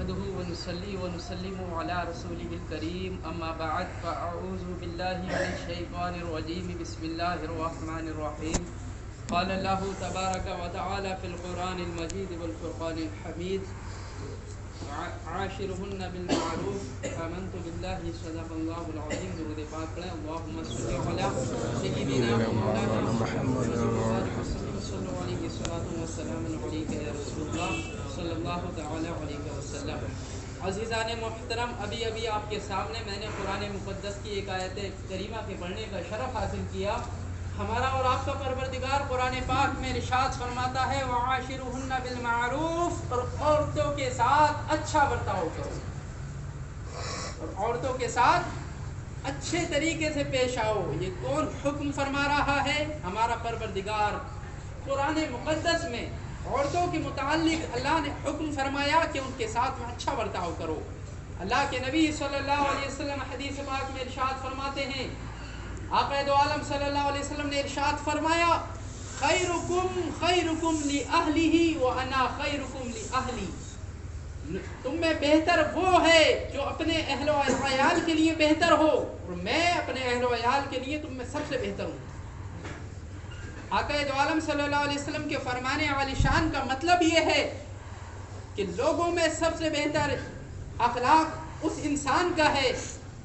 نحمده ونصلي ونسلم على رسوله الكريم أما بعد فأعوذ بالله من الشيطان الرجيم بسم الله الرحمن الرحيم قال الله تبارك وتعالى في القرآن المجيد والفرقان الحميد عاشرهن بالمعروف آمنت بالله صدق الله العظيم درود پاک پڑھیں اللهم صل على سيدنا مولانا محمد صلى عليه الصلاة والسلام عليك يا رسول الله صلی اللہ تعالی علیہ وسلم۔ عزیزان محترم، ابھی آپ کے سامنے میں نے قرآن مقدس کی ایک آیت کریمہ کے پڑھنے کا شرف حاصل کیا۔ ہمارا اور آپ کا پروردگار قرآن پاک میں ارشاد فرماتا ہے وَعَاشِرُهُنَّ بِالْمَعْرُوفِ، اور عورتوں کے ساتھ اچھا برتاؤ کرو، اور عورتوں کے ساتھ اچھے طریقے سے پیش آؤ۔ یہ کون حکم فرما رہا ہے؟ ہمارا پروردگار قرآن مقدس میں عورتوں کے متعلق اللہ نے حکم فرمایا کہ ان کے ساتھ میں اچھا برتاؤ کرو۔ اللہ کے نبی صلی اللہ علیہ وسلم حدیث پاک میں ارشاد فرماتے ہیں، آقا دو عالم صلی اللہ علیہ وسلم نے ارشاد فرمایا خیرکم خیرکم لأہلہ وانا خیرکم لأہلی، تم میں بہتر وہ ہے جو اپنے اہل و عیال کے لیے بہتر ہو، اور میں اپنے اہل و عیال کے لیے تم میں سب سے بہتر ہوں۔ آقا دو عالم صلی اللہ علیہ وسلم کے فرمانے والی شان کا مطلب یہ ہے کہ لوگوں میں سب سے بہتر اخلاق اس انسان کا ہے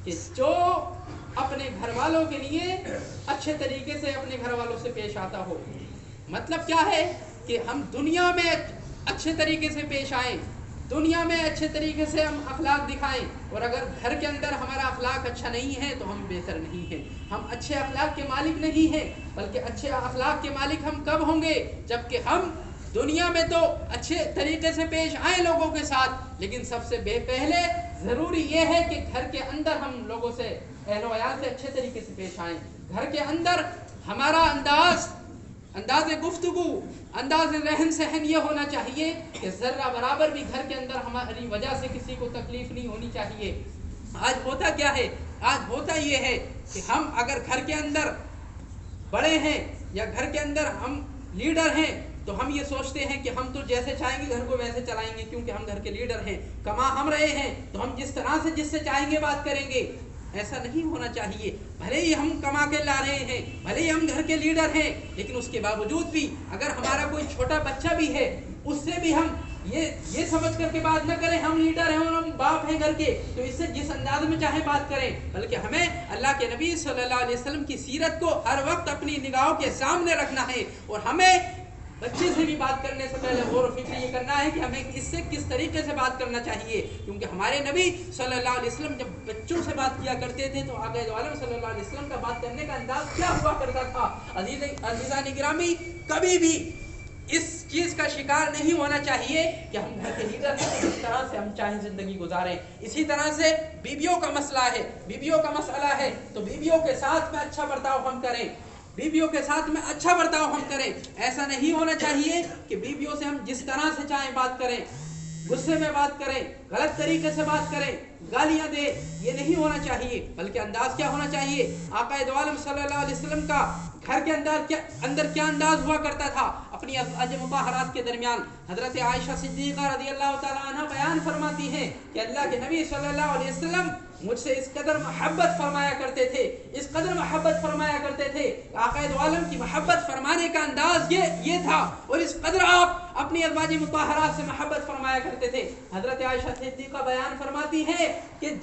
کہ جو اپنے گھر والوں کے لیے اچھے طریقے سے اپنے گھر والوں سے پیش آتا ہو۔ مطلب کیا ہے کہ ہم دنیا میں اچھے طریقے سے پیش آئیں، دنیا میں اچھے طریقے سے ہم اخلاق دکھائیں، اور اگر گھر کے اندر ہمارا اخلاق اچھا نہیں ہے تو ہم بہتر نہیں ہیں، ہم اچھے اخلاق کے مالک نہیں ہیں۔ بلکہ اچھے اخلاق کے مالک ہم کب ہوں گے؟ جبکہ ہم دنیا میں تو اچھے طریقے سے پیش آئیں لوگوں کے ساتھ، لیکن سب سے پہلے ضروری یہ ہے کہ گھر کے اندر ہم لوگوں سے اہل و عیال سے اچھے طریقے سے پیش آئیں۔ گھر کے اندر ہمارا انداز گفتگو، انداز رہن سہن یہ ہونا چاہیے کہ ذرہ برابر بھی گھر کے اندر ہماری وجہ سے کسی کو تکلیف نہیں ہونی چاہیے۔ آج ہوتا کیا ہے؟ آج ہوتا یہ ہے کہ ہم اگر گھر کے اندر بڑے ہیں یا گھر کے اندر ہم لیڈر ہیں تو ہم یہ سوچتے ہیں کہ ہم تو جیسے چاہیں گے گھر کو ویسے چلائیں گے، کیونکہ ہم گھر کے لیڈر ہیں، کما ہم رہے ہیں تو ہم جس طرح سے جس سے چاہیں گے بات کریں گے۔ ایسا نہیں ہونا چاہیے۔ بھلے ہی ہم کما کے لا رہے ہیں، بھلے ہی ہم گھر کے لیڈر ہیں، لیکن اس کے باوجود بھی اگر ہمارا کوئی چھوٹا بچہ بھی ہے اس سے بھی ہم یہ سمجھ کر کے بات نہ کریں ہم لیڈر ہیں اور ہم باپ ہیں گھر کے، تو اس سے جس انداز میں چاہے بات کریں، بلکہ ہمیں اللہ کے نبی صلی اللہ علیہ وسلم کی سیرت کو ہر وقت اپنی نگاہوں کے سامنے رکھنا ہے، اور ہمیں بچے سے بھی بات کرنے سے پہلے غور و فکر یہ کرنا ہے کہ ہمیں اس سے کس طریقے سے بات کرنا چاہیے، کیونکہ ہمارے نبی صلی اللہ علیہ وسلم جب بچوں سے بات کیا کرتے تھے تو آقا دو عالم صلی اللہ علیہ وسلم کا بات کرنے کا انداز کیا ہوا کرتا تھا۔ عزیزان گرامی، کبھی بھی اس چیز کا شکار نہیں ہونا چاہیے کہ ہم گھر کے لیڈر ہیں اس طرح سے ہم چاہیں زندگی گزاریں۔ اسی طرح سے بیویوں کا مسئلہ ہے، بیویوں کا مسئلہ ہے تو بیویوں کے ساتھ میں اچھا برتاؤ ہم کریں، بیویوں کے ساتھ میں اچھا برتاؤ ہم کریں۔ ایسا نہیں ہونا چاہیے کہ بیویوں سے ہم جس طرح سے چاہیں بات کریں، غصے میں بات کریں، غلط طریقے سے بات کریں، گالیاں دیں، یہ نہیں ہونا چاہیے۔ بلکہ انداز کیا ہونا چاہیے؟ آقا دو عالم صلی اللہ علیہ وسلم کا گھر کے اندر کیا انداز ہوا کرتا تھا؟ اپنی ازواج مطہرات کے درمیان حضرت عائشہ صدیقہ رضی اللہ تعالیٰ عنہ بیان فرماتی ہیں کہ اللہ کے نبی صلی اللہ علیہ وسلم مجھ سے اس قدر محبت فرمایا کرتے تھے، اس قدر محبت فرمایا کرتے تھے، آقا دو عالم کی محبت فرمانے کا انداز یہ تھا، اور اس قدر آپ اپنی ازواج مطہرات سے محبت فرمایا کرتے تھے۔ حضرت عائشہ صدیقہ بیان فرماتی ہے کہ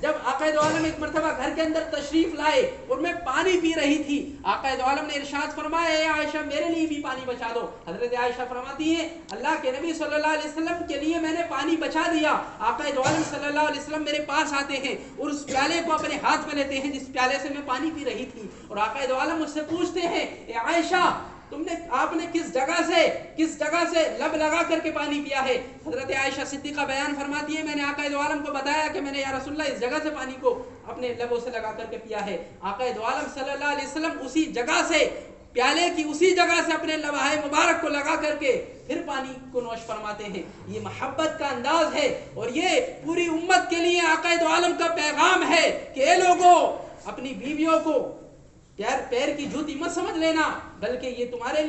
جب آقا دو عالم ایک مرتبہ گھر کے اندر تشریف لائے اور میں پانی پی رہی تھی، آقا دو عالم نے ارشاد فرمایا اے عائشہ میرے لیے بھی پانی بچا دو۔ حضرت عائشہ فرماتی ہیں اللہ کے نبی صلی اللہ علیہ وسلم کے لیے میں نے پانی بچا دیا، آقا دو عالم صلی اللہ علیہ وسلم میرے پاس آتے ہیں اور اس پیالے کو اپنے ہاتھ میں لیتے ہیں جس پیالے سے میں پانی پی رہی تھی، اور آقا دو عالم مجھ سے پوچھتے ہیں اے عائشہ آپ نے کس جگہ سے لب لگا کر کے پانی پیا ہے؟ حضرت عائشہ صدیقہ بیان فرماتی ہے میں نے آقا دو عالم کو بتایا کہ میں نے یا رسول اللہ اس جگہ سے پانی کو اپنے لبوں سے لگا کر کے پیا ہے۔ آقا دو عالم صلی اللہ علیہ وسلم اسی جگہ سے پیالے کی اسی جگہ سے اپنے لبہائے مبارک کو لگا کر کے پھر پانی کو نوش فرماتے ہیں۔ یہ محبت کا انداز ہے، اور یہ پوری امت کے لیے آقا دو عالم کا پیغام ہے کہ اے لوگوں اپنی بیویوں کو پیر کی جوتی مت سمجھ لینا، بلکہ یہ تمہارے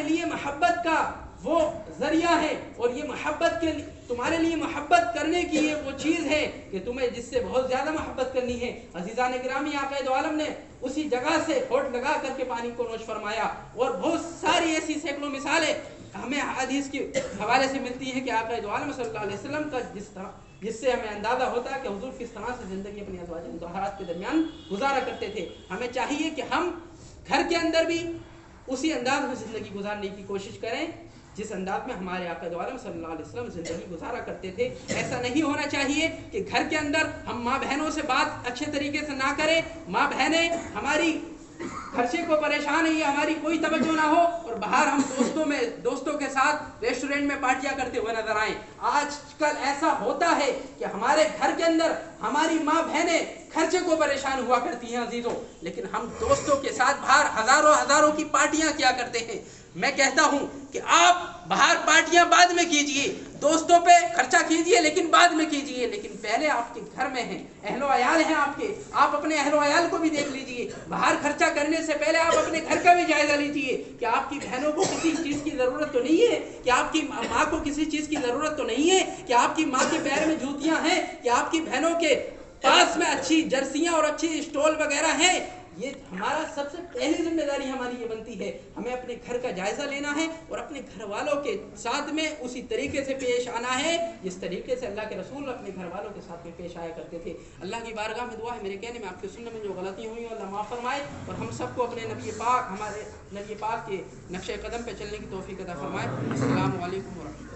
لیے محبت کا وہ ذریعہ ہے، اور یہ محبت کے تمہارے لیے محبت کرنے کی یہ وہ چیز ہے کہ تمہیں جس سے بہت زیادہ محبت کرنی ہے۔ عزیزان گرامی، آقا دو عالم نے اسی جگہ سے ہونٹ لگا کر کے پانی کو نوش فرمایا، اور بہت ساری ایسی سینکڑوں مثالیں ہمیں حدیث کے حوالے سے ملتی ہیں کہ آقا دو عالم صلی اللہ علیہ وسلم کا جس سے ہمیں اندازہ ہوتا ہے کہ حضور کس طرح سے زندگی اپنی ازواج مطہرات کے درمیان گزارا کرتے تھے۔ ہمیں چاہیے کہ ہم گھر کے اندر بھی اسی انداز میں زندگی گزارنے کی کوشش کریں جس انداز میں ہمارے آقا دو عالم صلی اللہ علیہ وسلم زندگی گزارا کرتے تھے۔ ایسا نہیں ہونا چاہیے کہ گھر کے اندر ہم ماں بہنوں سے بات اچھے طریقے سے نہ کریں، ماں بہنیں ہماری خرچے کو پریشان ہے، یہ ہماری کوئی توجہ نہ ہو، اور باہر ہم دوستوں کے ساتھ ریسٹورنٹ میں پارٹیاں کرتے ہوئے نظر آئیں۔ آج کل ایسا ہوتا ہے کہ ہمارے گھر کے اندر ہماری ماں بہنیں خرچے کو پریشان ہوا کرتی ہیں عزیزوں، لیکن ہم دوستوں کے ساتھ باہر ہزاروں کی پارٹیاں کیا کرتے ہیں۔ میں کہتا ہوں کہ آپ باہر پارٹیاں بعد میں کیجئے، دوستوں پہ خرچہ کیجئے لیکن بعد میں کیجئے، لیکن پہلے آپ کے گھر میں ہیں، اہل و عیال ہیں آپ کے، آپ اپنے اہل و عیال کو بھی دیکھ لیجئے۔ باہر خرچہ کرنے سے پہلے آپ اپنے گھر کا بھی جائزہ لیجئے کہ آپ کی بہنوں کو کسی چیز کی ضرورت تو نہیں ہے، کہ آپ کی ماں کو کسی چیز کی ضرورت تو نہیں ہے، کہ آپ کی ماں کے پیر میں جوتیاں ہیں، کہ آپ کی بہنوں کے پاس میں اچھی جرسیاں اور اچھی اسٹول وغیرہ ہیں۔ یہ ہمارا سب سے پہلی ذمہ داری ہماری یہ بنتی ہے، ہمیں اپنے گھر کا جائزہ لینا ہے اور اپنے گھر والوں کے ساتھ میں اسی طریقے سے پیش آنا ہے جس طریقے سے اللہ کے رسول اپنے گھر والوں کے ساتھ میں پیش آیا کرتے تھے۔ اللہ کی بارگاہ میں دعا ہے، میرے کہنے میں آپ کے سننے میں جو غلطی ہوئی ہیں اللہ معاف فرمائے، اور ہم سب کو اپنے ہمارے نبی پاک کے نقش قدم پہ چلنے کی توفیق عطا فرمائے۔ السلام علیکم ورحمۃ اللہ۔